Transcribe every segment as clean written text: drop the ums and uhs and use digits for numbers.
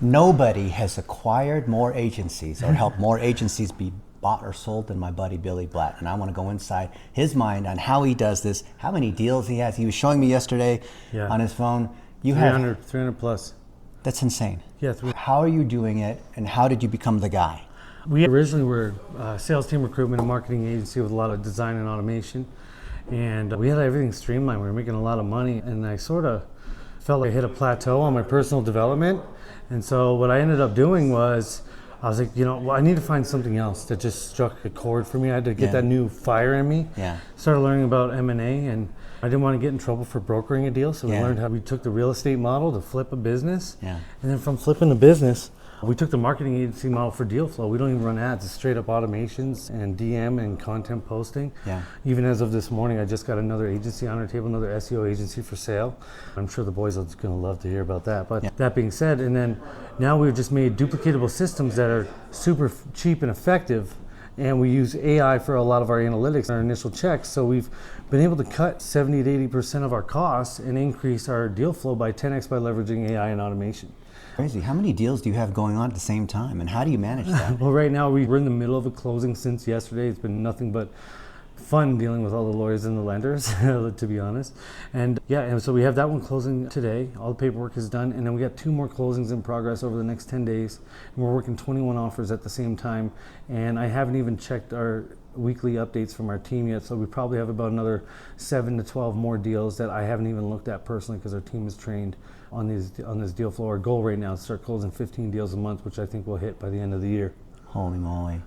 Nobody has acquired more agencies or helped more agencies be bought or sold than my buddy Billy Batt. And I want to go inside his mind on how he does this, how many deals he has. He was showing me yesterday on his phone. You 300 plus. That's insane. Yeah. How are you doing it, and how did you become the guy? We originally were a sales team recruitment and marketing agency with a lot of design and automation. And we had everything streamlined. We were making a lot of money. And I sort of felt like I hit a plateau on my personal development. And so what I ended up doing was, I was like, I need to find something else that just struck a chord for me. I had to get that new fire in me. Started learning about M&A, and I didn't want to get in trouble for brokering a deal. So we learned how we took the real estate model to flip a business. And then from flipping the business, we took the marketing agency model for deal flow. We don't even run ads. It's straight up automations and DM and content posting. Even as of this morning, I just got another agency on our table, another SEO agency for sale. I'm sure the boys are going to love to hear about that. But that being said, and then now we've just made duplicatable systems that are super cheap and effective. And we use AI for a lot of our analytics, our initial checks. So we've been able to cut 70 to 80% of our costs and increase our deal flow by 10x by leveraging AI and automation. Crazy. How many deals do you have going on at the same time, and how do you manage that? Well, right now we're in the middle of a closing since yesterday. It's been nothing but fun dealing with all the lawyers and the lenders, to be honest. And so we have that one closing today. All the paperwork is done, and then we got 2 more closings in progress over the next 10 days. And we're working 21 offers at the same time. And I haven't even checked our weekly updates from our team yet, so we probably have about another 7 to 12 more deals that I haven't even looked at personally because our team is trained on this deal flow. Our goal right now is to start closing 15 deals a month, which I think we'll hit by the end of the year. Holy moly.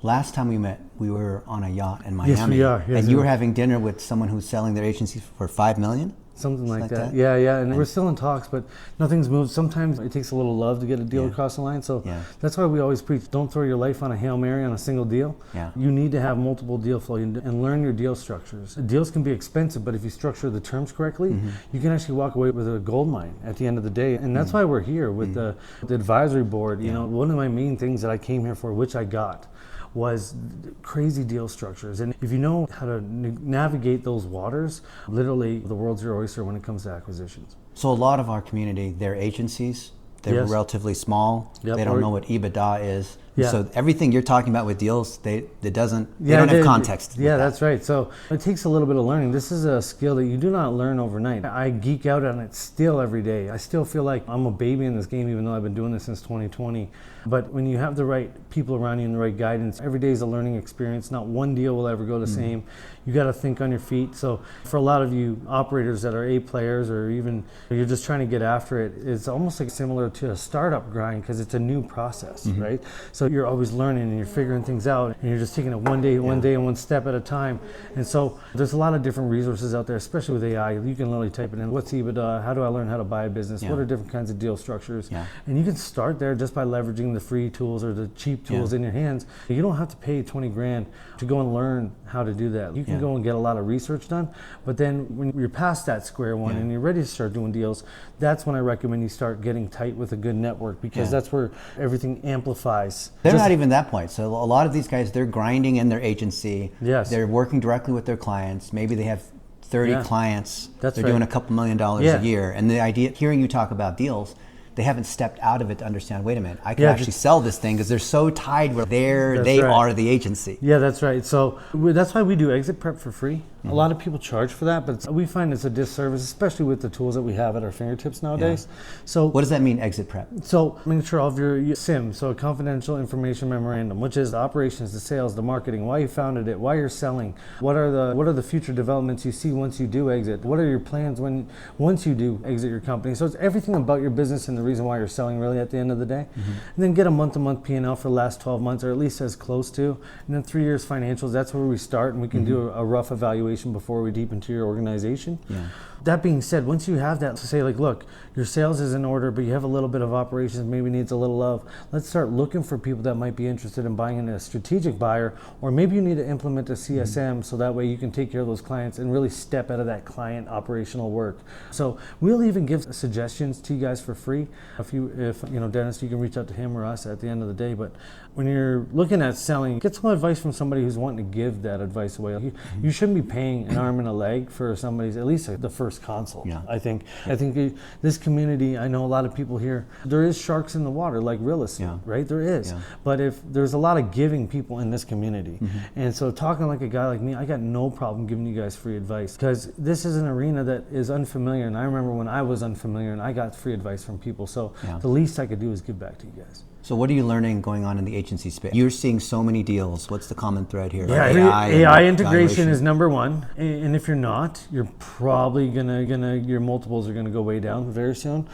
Last time we met, we were on a yacht in Miami. Yes, we are. Yes, and you were having dinner with someone who's selling their agency for $5 million? Something like that. Yeah, and we're still in talks, but nothing's moved. Sometimes it takes a little love to get a deal across the line. So that's why we always preach, don't throw your life on a Hail Mary on a single deal. You need to have multiple deal flow and learn your deal structures. Deals can be expensive, but if you structure the terms correctly, you can actually walk away with a gold mine at the end of the day. And that's why we're here with the advisory board. One of my main things that I came here for, which I got, was crazy deal structures. And if you know how to navigate those waters, literally the world's your oyster when it comes to acquisitions. So a lot of our community, they're agencies, they're relatively small, they don't know what EBITDA is. So everything you're talking about with deals, they don't have context. That's right. So it takes a little bit of learning. This is a skill that you do not learn overnight. I geek out on it still every day. I still feel like I'm a baby in this game, even though I've been doing this since 2020. But when you have the right people around you and the right guidance, every day is a learning experience. Not one deal will ever go the same. You got to think on your feet. So for a lot of you operators that are A players, or even you're just trying to get after it, it's almost like similar to a startup grind because it's a new process, right? So you're always learning and you're figuring things out, and you're just taking it one day and one step at a time. And so there's a lot of different resources out there, especially with AI. You can literally type it in, what's EBITDA? How do I learn how to buy a business? What are different kinds of deal structures? And you can start there just by leveraging the free tools or the cheap tools in your hands. You don't have to pay 20 grand to go and learn how to do that. You can go and get a lot of research done, but then when you're past that square one and you're ready to start doing deals, that's when I recommend you start getting tight with a good network, because that's where everything amplifies. They're not even that point. So a lot of these guys, they're grinding in their agency. They're working directly with their clients. Maybe they have 30 clients. They're doing a couple $1 million a year. And the idea, hearing you talk about deals, they haven't stepped out of it to understand, wait a minute, I can actually sell this thing, because they're so tied where they are the agency. That's right. So that's why we do exit prep for free. A lot of people charge for that, but we find it's a disservice, especially with the tools that we have at our fingertips nowadays. So what does that mean, exit prep? So making sure all of your SIM, so a confidential information memorandum, which is the operations, the sales, the marketing, why you founded it, why you're selling, what are the future developments you see once you do exit, what are your plans once you do exit your company. So it's everything about your business and the reason why you're selling, really, at the end of the day. And then get a month-to-month P&L for the last 12 months, or at least as close to, and then 3 years financials. That's where we start, and we can do a rough evaluation before we deep into your organization. That being said, once you have that, to say like, look, your sales is in order, but you have a little bit of operations, maybe needs a little love. Let's start looking for people that might be interested in buying in a strategic buyer, or maybe you need to implement a CSM so that way you can take care of those clients and really step out of that client operational work. So we'll even give suggestions to you guys for free If Dennis, you can reach out to him or us at the end of the day. But when you're looking at selling, get some advice from somebody who's wanting to give that advice away. You shouldn't be paying an arm and a leg for somebody's, at least the first consult. Yeah. I think this community, I know a lot of people here, there is sharks in the water, like real estate, right? There is. Yeah. But if there's a lot of giving people in this community. And so talking like a guy like me, I got no problem giving you guys free advice, because this is an arena that is unfamiliar. And I remember when I was unfamiliar and I got free advice from people. So the least I could do is give back to you guys. So what are you learning going on in the agency space? You're seeing so many deals. What's the common thread here? Yeah, AI integration is number one. And if you're not, you're probably your multiples are gonna go way down very soon.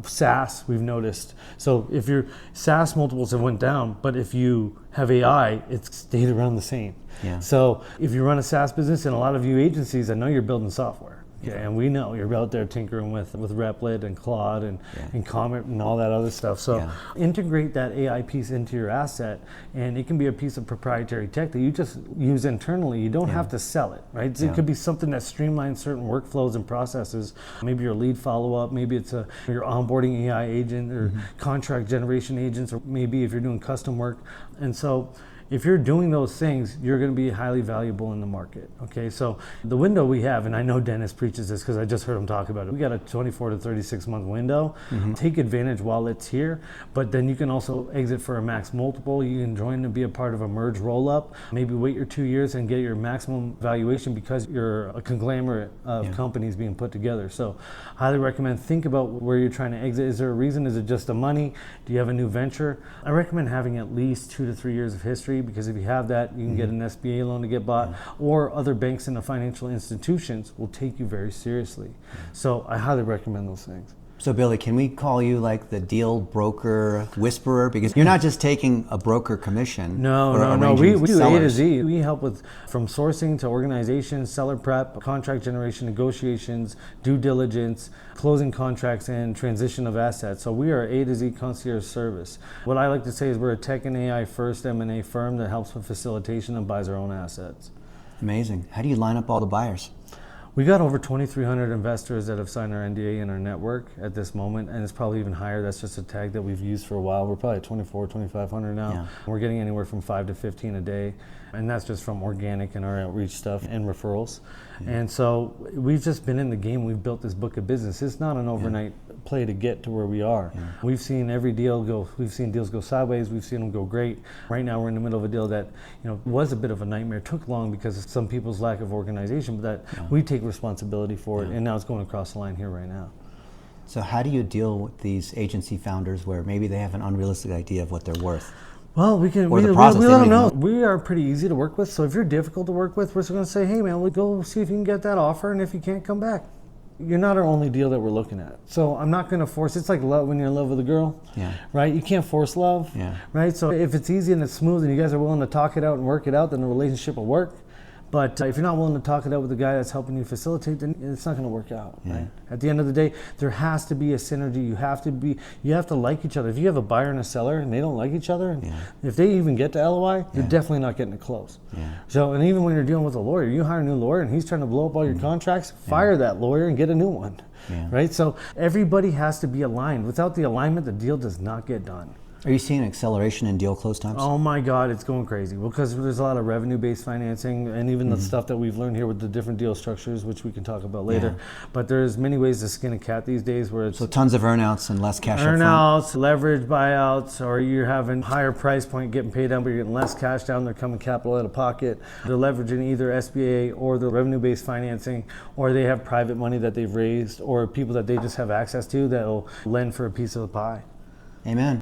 SaaS, we've noticed. So if your SaaS multiples have went down, but if you have AI, it's stayed around the same. Yeah. So if you run a SaaS business, and a lot of you agencies, I know you're building software. Yeah, and we know you're out there tinkering with Replit and Claude and Comet and all that other stuff. So integrate that AI piece into your asset, and it can be a piece of proprietary tech that you just use internally. You don't have to sell it, right? So it could be something that streamlines certain workflows and processes. Maybe your lead follow-up, maybe it's your onboarding AI agent or contract generation agents, or maybe if you're doing custom work. And so if you're doing those things, you're going to be highly valuable in the market. Okay, so the window we have, and I know Dennis preaches this because I just heard him talk about it. We got a 24 to 36 month window. Take advantage while it's here, but then you can also exit for a max multiple. You can join to be a part of a merge roll up. Maybe wait your 2 years and get your maximum valuation because you're a conglomerate of companies being put together. So highly recommend, think about where you're trying to exit. Is there a reason? Is it just the money? Do you have a new venture? I recommend having at least 2 to 3 years of history, because if you have that, you can get an SBA loan to get bought, or other banks and the financial institutions will take you very seriously. So I highly recommend those things. So Billy, can we call you like the deal broker whisperer? Because you're not just taking a broker commission. No. We do A to Z. We help with from sourcing to organization, seller prep, contract generation, negotiations, due diligence, closing contracts, and transition of assets. So we are A to Z concierge service. What I like to say is we're a tech and AI first M&A firm that helps with facilitation and buys our own assets. Amazing. How do you line up all the buyers? We got over 2,300 investors that have signed our NDA in our network at this moment, and it's probably even higher. That's just a tag that we've used for a while. We're probably at 2,500 now. Yeah. We're getting anywhere from 5 to 15 a day, and that's just from organic and our outreach stuff and referrals. And so we've just been in the game. We've built this book of business. It's not an overnight play to get to where we are. We've seen every deal go. We've seen deals go sideways. We've seen them go great. Right now we're in the middle of a deal that was a bit of a nightmare. Took long because of some people's lack of organization, but that we take responsibility for it, and now it's going across the line here right now. So how do you deal with these agency founders where maybe they have an unrealistic idea of what they're worth? Well, we let them know. We are pretty easy to work with. So if you're difficult to work with, we're just going to say, hey man, we'll go see if you can get that offer, and if you can't, come back. You're not our only deal that we're looking at. So I'm not going to force. It's like love when you're in love with a girl, right? You can't force love, right? So if it's easy and it's smooth and you guys are willing to talk it out and work it out, then the relationship will work. But if you're not willing to talk it out with the guy that's helping you facilitate, then it's not going to work out, right? At the end of the day, there has to be a synergy. You have to like each other. If you have a buyer and a seller and they don't like each other, if they even get to LOI, you're definitely not getting it close. So, and even when you're dealing with a lawyer, you hire a new lawyer and he's trying to blow up all your contracts, fire that lawyer and get a new one, right? So everybody has to be aligned. Without the alignment, the deal does not get done. Are you seeing an acceleration in deal close times? Oh my God, it's going crazy because there's a lot of revenue-based financing and even the stuff that we've learned here with the different deal structures, which we can talk about later. But there's many ways to skin a cat these days where it's... So tons of earnouts and less cash up front. Earnouts, leverage buyouts, or you're having higher price point getting paid down, but you're getting less cash down, they're coming capital out of pocket. They're leveraging either SBA or the revenue-based financing, or they have private money that they've raised, or people that they just have access to that will lend for a piece of the pie. Amen.